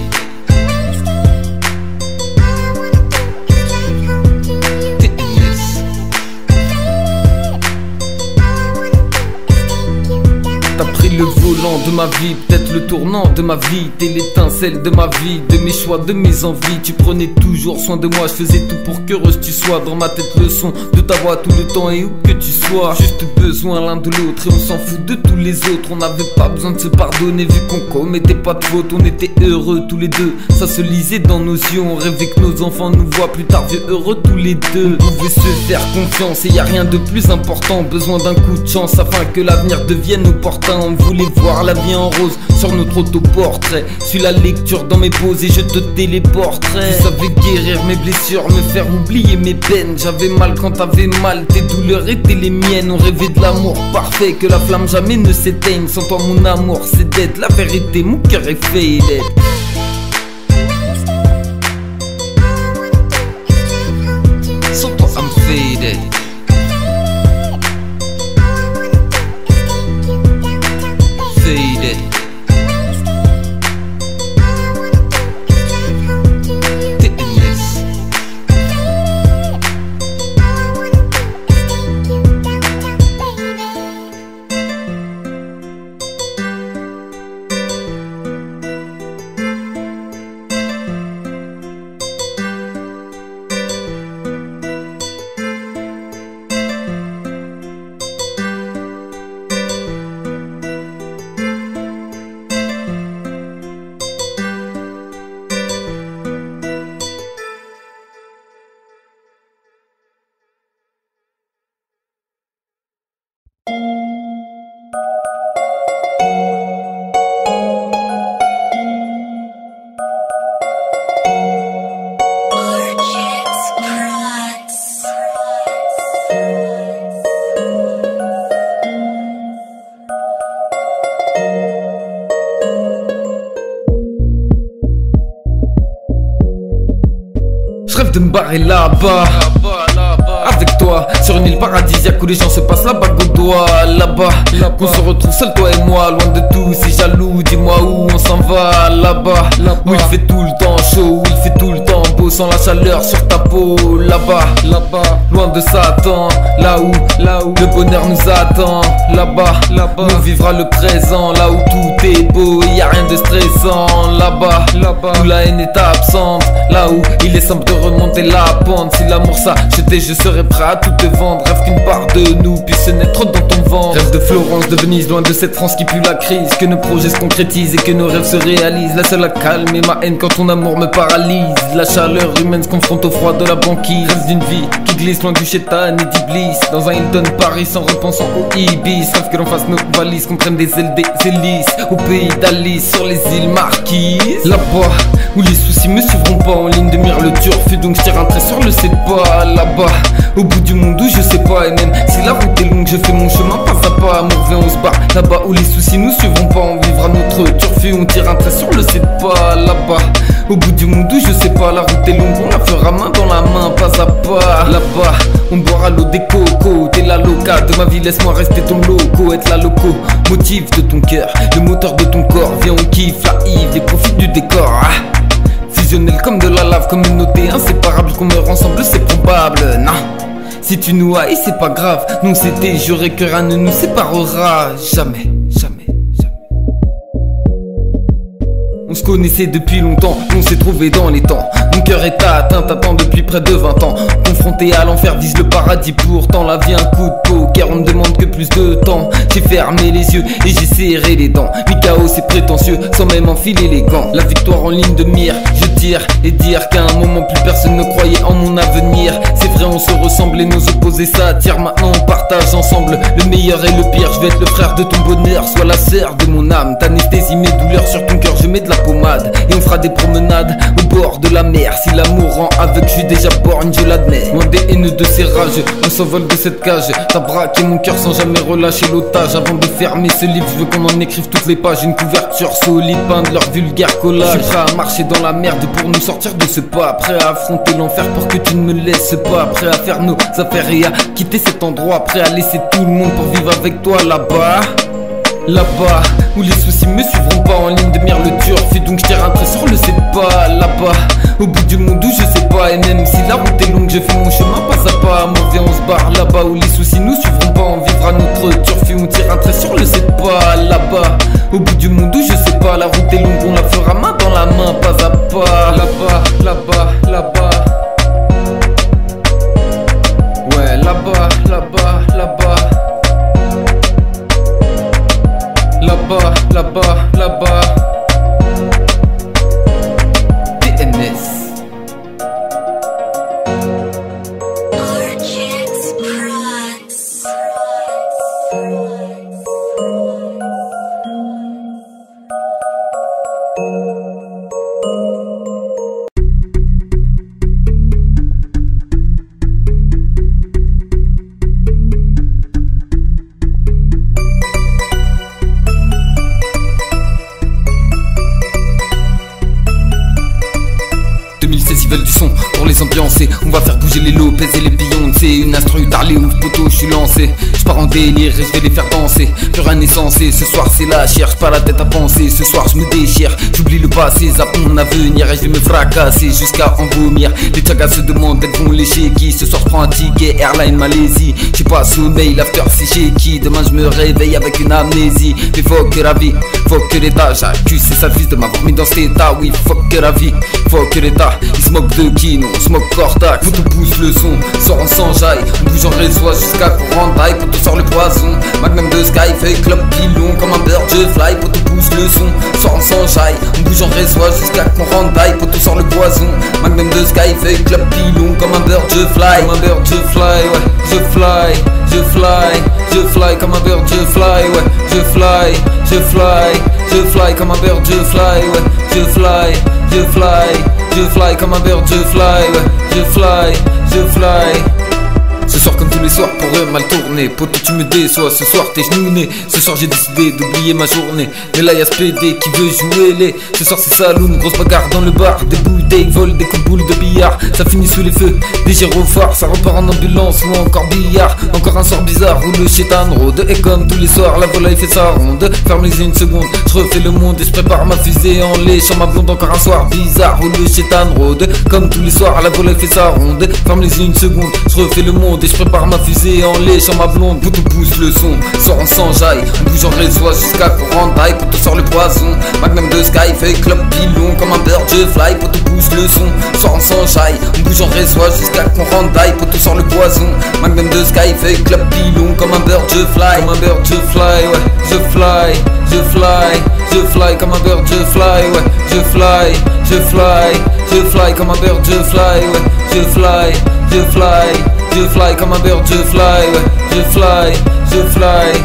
T'as pris le volant de ma vie, peut-être le tournant de ma vie. T'es l'étincelle de ma vie, de mes choix, de mes envies. Tu prenais toujours soin de moi, je faisais tout pour qu'heureuse tu sois. Dans ma tête le son de ta voix tout le temps et où que tu sois. Juste besoin l'un de l'autre et on s'en fout de tous les autres. On n'avait pas besoin de se pardonner vu qu'on commettait pas de faute. On était heureux tous les deux, ça se lisait dans nos yeux. On rêvait que nos enfants nous voient plus tard vieux heureux tous les deux. On pouvait se faire confiance et y a rien de plus important. Besoin d'un coup de chance afin que l'avenir devienne opportun. On voulait voir la vie en rose sur notre autoportrait. Suis la lecture dans mes poses et je te téléporterai. Tu savais guérir mes blessures, me faire oublier mes peines. J'avais mal quand t'avais mal, tes douleurs étaient les miennes. On rêvait de l'amour parfait, que la flamme jamais ne s'éteigne. Sans toi mon amour c'est dead, la vérité mon cœur est faded. Sans toi I'm faded. Faded. Fitness. Je rêve de me barrer là-bas avec toi, sur une île paradisiaque où les gens se passent la bague au doigt. Là-bas, qu'on se retrouve seul toi et moi, loin de tout, c'est jaloux. Dis-moi où on s'en va, là-bas, où il fait tout le temps chaud, où il fait tout le temps beau, sans la chaleur sur ta peau. Là-bas, loin de Satan, là où le bonheur nous attend. Là-bas, on vivra le présent, là où tout est beau et y a rien de stressant. Là-bas, où la haine est absente, là où il est simple de remonter la pente. Si l'amour s'achetait, je serais prêt à tout te vendre. Rêve qu'une part de nous puisse naître dans ton ventre. Rêve de Florence, de Venise, loin de cette France qui pue la crise. Que nos projets se concrétisent et que nos rêves se réalisent. La seule à calmer ma haine quand ton amour me paralyse. La chaleur humaine se confronte au froid de la banquise. Rêve d'une vie qui glisse loin du chétan et d'Iblis. Dans un Hilton Paris sans repensant au Ibis. Rêve que l'on fasse nos valises, qu'on prenne des ailes des hélices. Au pays d'Alice, sur les îles Marquises. Là-bas, où les soucis me suivront pas. En ligne de mire le turfu, donc je tire un trait sur le c'est pas. Là-bas, au bout du monde où je sais pas. Et même si la route est longue, je fais mon chemin pas à pas. Amour, viens on se barre. Là-bas où les soucis nous suivront pas. On vivra notre turfu, on tire un trait sur le c'est pas. Là-bas, au bout du monde où je sais pas. La route est longue, on la fera main dans la main, pas à pas. Là-bas, on boira l'eau des cocos. T'es la loca de ma vie, laisse-moi rester ton loco. Être la loco, motif de ton cœur, le moteur de ton corps. Viens on kiffe la Yves et profite du décor. Fusionnel comme de la lave, communauté inséparable. Qu'on meurt ensemble c'est probable, non. Si tu nous haïs c'est pas grave. Nous c'était juré que rien ne nous séparera. Jamais, jamais, jamais. connaissait depuis longtemps, on s'est trouvé dans les temps. Mon cœur est atteint, t'attends depuis près de 20 ans. Confronté à l'enfer, vise le paradis, pourtant la vie un coup de poker, on ne demande que plus de temps. J'ai fermé les yeux et j'ai serré les dents. Mikao c'est prétentieux, sans même enfiler les gants. La victoire en ligne de mire, je tire et dire qu'à un moment plus personne ne croyait en mon avenir. C'est vrai on se ressemble et nos opposés s'attirent. Maintenant on partage ensemble le meilleur et le pire. Je vais être le frère de ton bonheur, sois la sœur de mon âme. T'anesthésie mes douleurs, sur ton cœur je mets de la pommade. Et on fera des promenades au bord de la mer. Si l'amour rend aveugle, je suis déjà borgne, je l'admets. Loin des haineux de ces rages, on s'envole de cette cage. T'as braqué mon cœur sans jamais relâcher l'otage. Avant de fermer ce livre, je veux qu'on en écrive toutes les pages. Une couverture solide, peinte leur vulgaire collage. Je suis prêt à marcher dans la merde pour nous sortir de ce pas. Prêt à affronter l'enfer pour que tu ne me laisses pas. Prêt à faire nos affaires et à quitter cet endroit. Prêt à laisser tout le monde pour vivre avec toi là-bas. Là-bas, où les soucis me suivront pas en ligne de mire le turf. Donc je tire un trait sur le c'est pas. Là-bas, au bout du monde où je sais pas. Et même si la route est longue, je fais mon chemin pas à pas. Mauvais on se barre là-bas, où les soucis nous suivront pas. On vivra notre turf et on tire un trait sur le c'est pas. Là-bas, au bout du monde où je sais pas. La route est longue, on la fera main dans la main, pas à pas. Là-bas, là-bas, là-bas. Ouais, là-bas, là-bas, là-bas. Là-bas, là-bas, là-bas. TNS. Ils veulent du son pour les ambiancer. On va faire bouger les Lopez et les Beyoncé. Une instru tarlée ouf poteau, je suis lancé. Je pars en délire et je vais les faire danser. Plus rien n'est censé, ce soir c'est la cherche pas la tête à penser. Ce soir je me déchire, j'oublie le passé, zappe mon avenir et je vais me fracasser jusqu'à en vomir. Les tchagas se demandent elles vont lécher qui. Ce soir je prends un ticket, Airline Malaisie. J'ai pas sommeil, l'after c'est chez qui. Demain je me réveille avec une amnésie. Mais fuck que la vie, fuck que l'état. J'accuse ces sales fils de m'avoir mis dans cet état. Oui fuck que la vie, fuck que l'état. Ils se moquent de qui, non, on se moque Cortac. Faut tout pousse le son, sort en sans jaille. On bouge en réseau jusqu'à courant taille. Pour tout sort le poison, Magnum de Sky fait club pilon. Comme un bird je fly, pour tout pousse le son, sort en sans jaille. On bouge en réseau jusqu'à courant taille. Pour tout sort le poison, Magnum de Sky fait club pilon. Comme un bird je fly, comme un bird je fly, ouais. Je fly, je fly, je fly. Comme un bird je fly, ouais. Je fly, je fly, je fly. Comme un bird je fly, ouais. Je fly, je fly. Je fly comme un bird, je fly, ouais. Je fly, je fly. Ce soir comme tous les soirs pour eux mal tourné. Poto tu me déçois, ce soir t'es genouné. Ce soir j'ai décidé d'oublier ma journée. Mais là y'a ce PD qui veut jouer les. Ce soir c'est saloon, grosse bagarre dans le bar. Des bouteilles volent, des coups de boules de billard. Ça finit sous les feux, des gyrophares. Ça repart en ambulance ou encore billard. Encore un soir bizarre où le chétan rôde. Et comme tous les soirs la volaille fait sa ronde. Ferme les yeux une seconde, je refais le monde et je prépare ma fusée en léchant ma blonde. Encore un soir bizarre où le chétan rôde. Comme tous les soirs la volaille fait sa ronde. Ferme les yeux une seconde, je refais le monde et je prépare ma fusée en léchant ma blonde. Pour tout pousse le son, sort en sans jaille. On bouge en réseau jusqu'à courant taille. Pour tout sort le poison, Magnum de Sky fait club pilon. Comme un bird je fly, pour tout pousse le son, sort en sans jaille. On bouge en réseau jusqu'à courant taille. Pour tout sort le poison, Magnum de Sky fait club pilon. Comme un bird je fly, comme un bird je fly, ouais. Je fly, je fly, je fly. Comme un bird je fly, ouais. Je fly, je fly, je fly. Comme un bird je fly, ouais. Je fly, je fly, je fly. Comme un bird je fly, ouais. Je fly, je fly.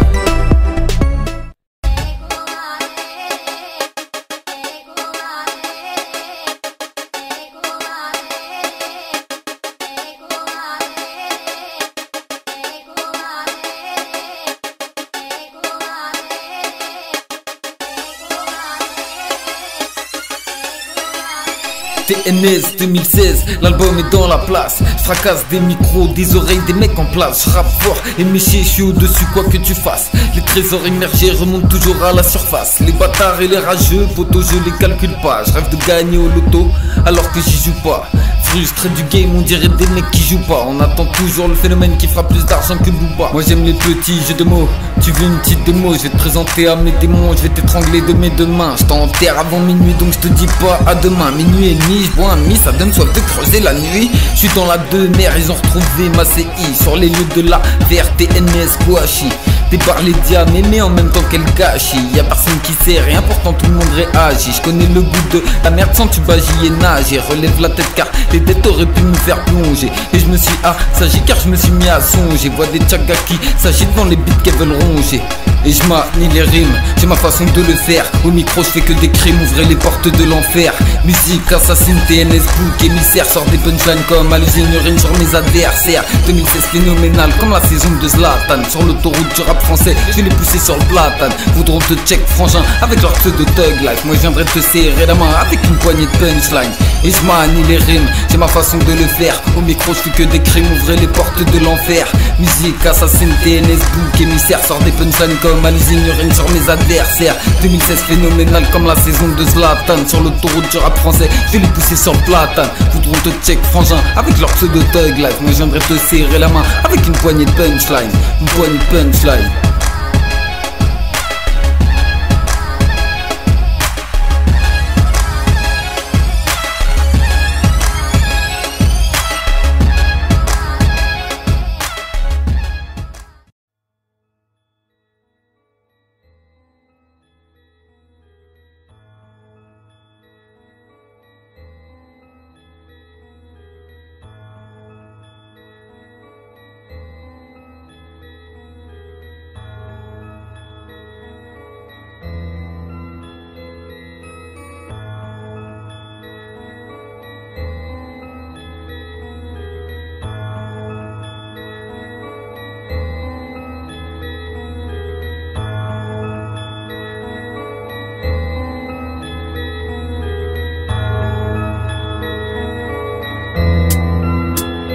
TNS 2016, l'album est dans la place. Je fracasse des micros, des oreilles, des mecs en place. Je rappe fort et méché, je suis au-dessus quoi que tu fasses. Les trésors immergés remontent toujours à la surface. Les bâtards et les rageux, photos je les calcule pas. Je rêve de gagner au loto alors que j'y joue pas. frustrés du game, on dirait des mecs qui jouent pas. On attend toujours le phénomène qui fera plus d'argent que Booba. Moi j'aime les petits jeux de mots. Tu veux une petite démo, je vais te présenter à mes démons. Je vais t'étrangler de mes deux mains. Je t'enterre avant minuit, donc je te dis pas à demain. Minuit et demi, je bois un demi, ça donne soif de creuser la nuit. Je suis dans la demeure, ils ont retrouvé ma CI sur les lieux de la VRTNS Kouachi. Débarre les diamants mais en même temps qu'elle gâchis. Y'a personne qui sait rien, pourtant tout le monde réagit. Je connais le goût de la merde sans tubagie et nager. Relève la tête car les dettes auraient pu me faire plonger. Et je me suis assagi car je me suis mis à songer. Vois des tchagas qui s'agitent dans les beats qu'elles veulent ronger. Et je manie les rimes, j'ai ma façon de le faire. Au micro je fais que des crimes, ouvrez les portes de l'enfer. Musique, assassine, TNS, book, émissaire. Sors des punchlines comme à l'usine, urine sur mes adversaires. 2016 phénoménal comme la saison de Zlatan. Sur l'autoroute du rap français, je vais les pousser sur le platane. Voudront te check frangin avec leur pseudo de Thug Life. Moi je viendrai te serrer la main avec une poignée de punchline. Et je manie les rimes, j'ai ma façon de le faire. Au micro je fais que des crimes, ouvrez les portes de l'enfer. Musique, assassine, TNS, book, émissaire. Sors des punchlines comme à l'usine, urine sur mes adversaires. 2016 phénoménal comme la saison de Zlatan. Sur l'autoroute du rap français, je vais les pousser sur le platane. Voudront te check frangin avec leur pseudo de Thug Life. Moi je viendrai te serrer la main avec une poignée de punchline. Une poignée de punchline.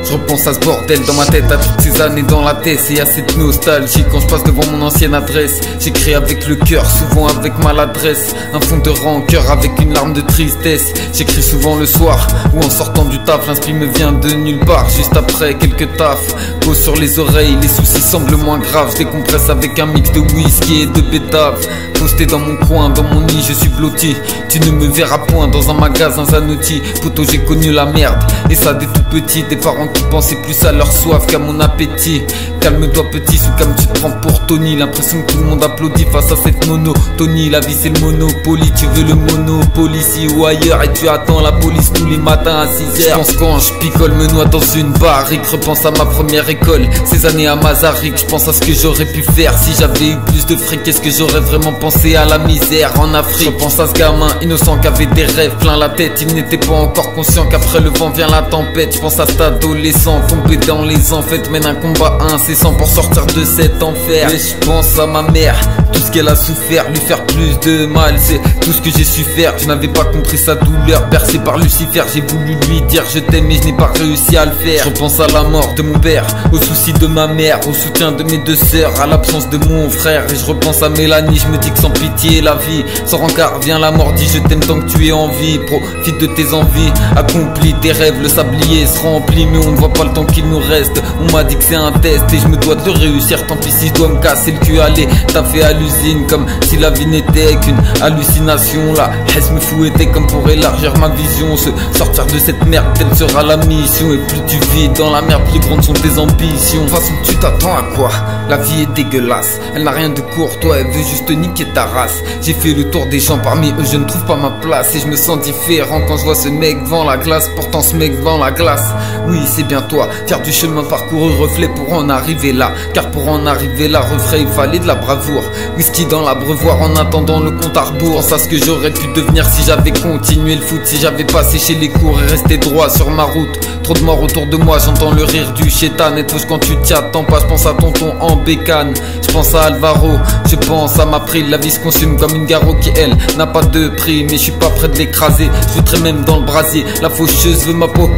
Je repense à ce bordel dans ma tête, à toutes ces années dans la tête et à cette nostalgie quand je passe devant mon ancienne adresse. J'écris avec le cœur, souvent avec maladresse, un fond de rancœur avec une larme de tristesse. J'écris souvent le soir ou en sortant du taf, l'inspi me vient de nulle part. Juste après quelques tafs, pose sur les oreilles, les soucis semblent moins graves. Je décompresse avec un mix de whisky et de betterave. Posté dans mon coin, dans mon lit, je suis blotti. Tu ne me verras point dans un magasin Zanotti. Poto, j'ai connu la merde, et ça dès tout petit. Des parents qui pensaient plus à leur soif qu'à mon appétit. Calme-toi petit, sous comme tu te prends pour Tony. L'impression que tout le monde applaudit face à cette monotonie. La vie c'est le monopoly, tu veux le monopoly ici ou ailleurs. Et tu attends la police tous les matins à 6h. Je pense quand je picole, me noie dans une barrique. Repense à ma première école, ces années à Mazaric. Je pense à ce que j'aurais pu faire si j'avais eu plus de fric. Qu'est-ce que j'aurais vraiment pensé à la misère en Afrique. Je pense à ce gamin innocent qui avait des rêves plein la tête. Il n'était pas encore conscient qu'après le vent vient la tempête. Je pense à cet adolescent tombé dans les enfêtes, mène un combat incessant pour sortir de cet enfer. Et je pense à ma mère, tout ce qu'elle a souffert, lui faire plus de mal, c'est tout ce que j'ai su faire. Je n'avais pas compris sa douleur, percée par Lucifer. J'ai voulu lui dire je t'aime mais je n'ai pas réussi à le faire. Je repense à la mort de mon père, aux soucis de ma mère, au soutien de mes deux sœurs, à l'absence de mon frère. Et je repense à Mélanie, je me dis que sans pitié la vie sans rencard vient la mort. Dis je t'aime tant que tu es en vie, profite de tes envies, accomplis tes rêves, le sablier se remplit mais on ne voit pas le temps qu'il nous reste. On m'a dit que c'est un test et je me dois de le réussir. Tant pis si je dois me casser le cul, aller taffer à l'usine comme si la vie n'était qu'une hallucination. La haisse me fouettait comme pour élargir ma vision, se sortir de cette merde, telle sera la mission. Et plus tu vis dans la merde, plus grandes sont tes ambitions. De toute façon tu t'attends à quoi? La vie est dégueulasse, elle n'a rien de courtois, elle veut juste niquer ta race. J'ai fait le tour des gens, parmi eux je ne trouve pas ma place. Et je me sens différent quand je vois ce mec devant la glace. Pourtant ce mec devant la glace, oui c'est bien toi. Faire du chemin parcouru, reflet pour en arriver là. Car pour en arriver là, reflet il fallait de la bravoure. Whisky dans l'abreuvoir en attendant le compte à rebours. Pense à ce que j'aurais pu devenir si j'avais continué le foot. Si j'avais pas séché les cours et resté droit sur ma route. Trop de morts autour de moi, j'entends le rire du chétan. Et touche quand tu t'y attends pas, je pense à tonton en bécane. Je pense à Alvaro, je pense à ma prile. La vie se consume comme une garo qui elle n'a pas de prix, mais je suis pas prêt de l'écraser. Je voudrais même dans le brasier. La faucheuse veut ma peau,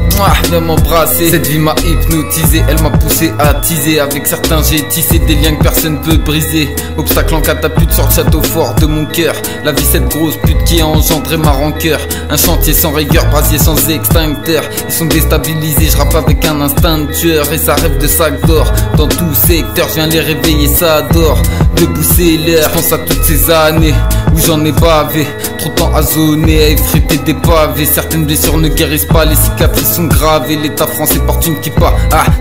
viens m'embrasser. Cette vie m'a hypnotisé, elle m'a poussé à teaser. Avec certains j'ai tissé des liens que personne peut briser. Obstacle en catapulte sur le château fort de mon cœur. La vie cette grosse pute qui a engendré ma rancœur. Un chantier sans rigueur, brasier sans extincteur. Ils sont déstabilisés, je rappe avec un instinct de tueur. Et ça rêve de sac d'or dans tout secteur. Je viens les réveiller, ça adore. Debout c'est l'heure, je pense à toutes ces années où j'en ai bavé. Trop de temps à zoner, à effriter des pavés. Certaines blessures ne guérissent pas, les cicatrices sont gravées. L'état français porte une kippa,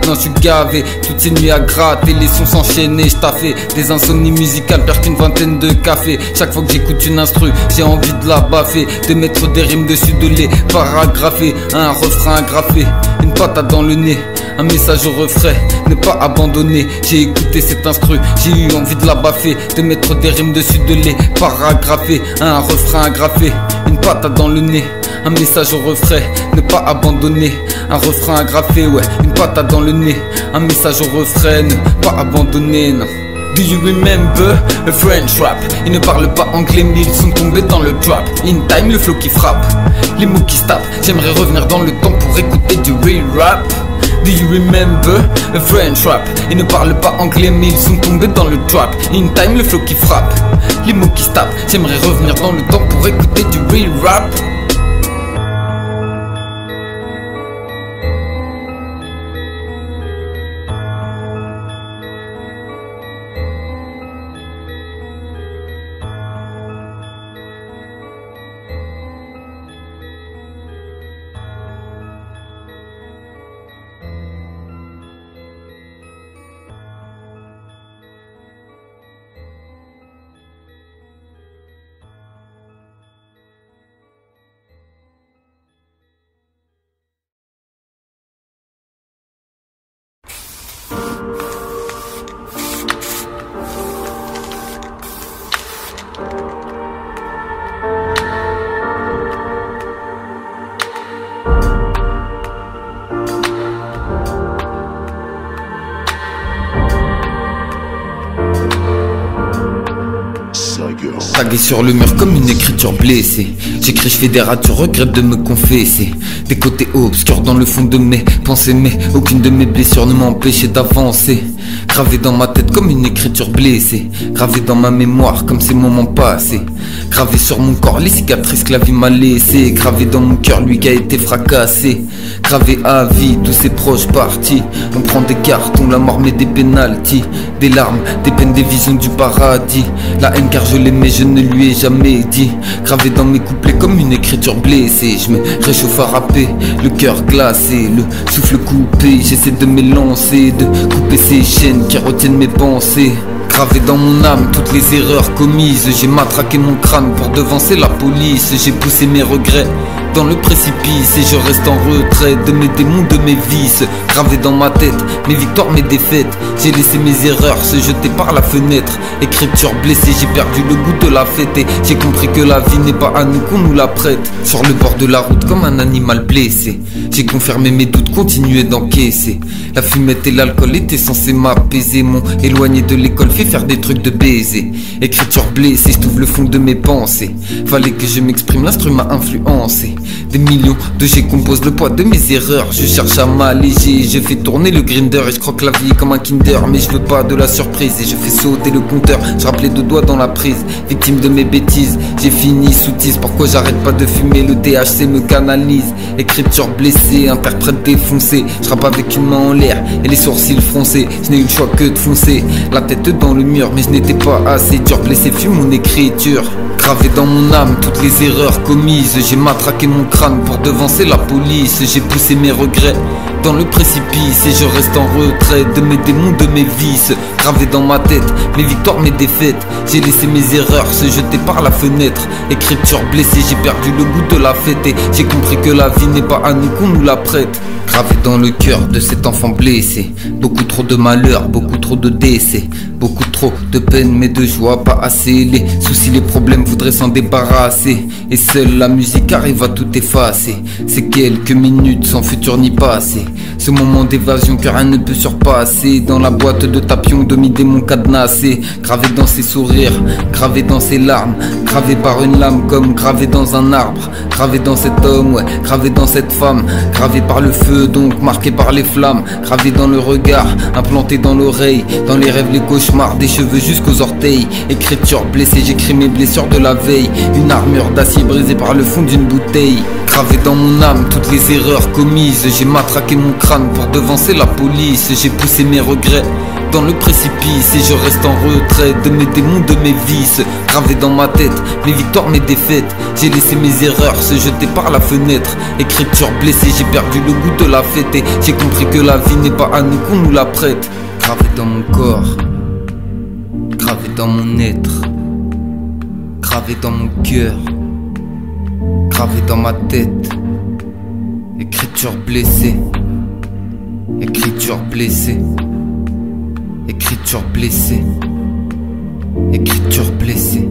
non je suis gavé. Toutes ces nuits à gratter, les sons s'enchaîner. J'taffais des insomnies musicales, pire qu'une vingtaine de cafés. Chaque fois que j'écoute une instru, j'ai envie de la baffer. De mettre des rimes dessus, de les paragrapher. Un refrain agrafé, une patate dans le nez. Un message au refrain, ne pas abandonner. J'ai écouté cet instru, j'ai eu envie de la baffer. De mettre des rimes dessus, de les paragrapher. Un refrain agrafé, une patate dans le nez. Un message au refrain, ne pas abandonner. Un refrain agrafé, ouais, une patate dans le nez. Un message au refrain, ne pas abandonner, non. Do you remember a French rap? Ils ne parlent pas anglais mais ils sont tombés dans le trap. In time, le flow qui frappe, les mots qui se tapent. J'aimerais revenir dans le temps pour écouter du real rap. Do you remember a French rap? Ils ne parlent pas anglais mais ils sont tombés dans le trap. In time, le flow qui frappe, les mots qui se tapent. J'aimerais revenir dans le temps pour écouter du real rap. Tagué sur le mur comme une écriture blessée. J'écris, je fais des ratures, regrette de me confesser. Des côtés obscurs dans le fond de mes pensées, mais aucune de mes blessures ne m'a empêché d'avancer. Gravé dans ma tête comme une écriture blessée. Gravé dans ma mémoire comme ces moments passés. Gravé sur mon corps les cicatrices que la vie m'a laissées. Gravé dans mon cœur lui qui a été fracassé. Gravé à vie tous ses proches partis. On prend des cartons, la mort met des pénaltys. Des larmes, des peines, des visions du paradis. La haine car je l'aimais, je ne lui ai jamais dit. Gravé dans mes couplets comme une écriture blessée. Je me réchauffe à rapper, le cœur glacé, le souffle coupé. J'essaie de m'élancer, de couper ces chaînes qui retiennent mes pensées. Gravé dans mon âme toutes les erreurs commises. J'ai matraqué mon crâne pour devancer la police. J'ai poussé mes regrets dans le précipice et je reste en retrait de mes démons, de mes vices. Gravé dans ma tête, mes victoires, mes défaites. J'ai laissé mes erreurs se jeter par la fenêtre. Écriture blessée, j'ai perdu le goût de la fête. Et j'ai compris que la vie n'est pas à nous qu'on nous la prête. Sur le bord de la route comme un animal blessé. J'ai confirmé mes doutes, continué d'encaisser. La fumette et l'alcool étaient censés m'apaiser. M'ont éloigné de l'école, fait faire des trucs de baiser. Écriture blessée, je trouve le fond de mes pensées. Fallait que je m'exprime, l'instrument m'a influencé. Des millions de G composent le poids de mes erreurs. Je cherche à m'alléger, je fais tourner le grinder. Et je croque la vie comme un Kinder, mais je veux pas de la surprise. Et je fais sauter le compteur, je rappe les deux doigts dans la prise. Victime de mes bêtises, j'ai fini sous tise. Pourquoi j'arrête pas de fumer, le THC me canalise. Écriture blessée, interprète défoncé. Je rappe avec une main en l'air et les sourcils froncés. Je n'ai eu le choix que de foncer, la tête dans le mur. Mais je n'étais pas assez dur, blessé fume mon écriture. Gravé dans mon âme toutes les erreurs commises. J'ai matraqué mon crâne pour devancer la police. J'ai poussé mes regrets dans le précipice et je reste en retrait de mes démons, de mes vices. Gravé dans ma tête, mes victoires, mes défaites. J'ai laissé mes erreurs se jeter par la fenêtre. Écriture blessée, j'ai perdu le goût de la fête. Et j'ai compris que la vie n'est pas à nous qu'on nous la prête. Gravé dans le cœur de cet enfant blessé. Beaucoup trop de malheur, beaucoup trop de décès. Beaucoup trop de peine mais de joie pas assez. Les soucis, les problèmes voudraient s'en débarrasser. Et seule la musique arrive à tout effacer. C'est quelques minutes sans futur ni passé. Ce moment d'évasion que rien ne peut surpasser. Dans la boîte de tapion, demi-démon cadenassé. Gravé dans ses sourires, gravé dans ses larmes. Gravé par une lame comme gravé dans un arbre. Gravé dans cet homme, ouais, gravé dans cette femme. Gravé par le feu, donc marqué par les flammes. Gravé dans le regard, implanté dans l'oreille. Dans les rêves, les cauchemars, des cheveux jusqu'aux orteils. Écriture blessée, j'écris mes blessures de la veille. Une armure d'acier brisée par le fond d'une bouteille. Gravé dans mon âme, toutes les erreurs commises. J'ai matraqué mon crâne pour devancer la police. J'ai poussé mes regrets dans le précipice et je reste en retrait de mes démons, de mes vices. Gravé dans ma tête, mes victoires, mes défaites. J'ai laissé mes erreurs se jeter par la fenêtre. Écriture blessée, j'ai perdu le goût de la fête. Et j'ai compris que la vie n'est pas à nous qu'on nous la prête. Gravé dans mon corps, gravé dans mon être, gravé dans mon cœur, gravé dans ma tête. Écriture blessée, écriture blessée, écriture blessée, écriture blessée.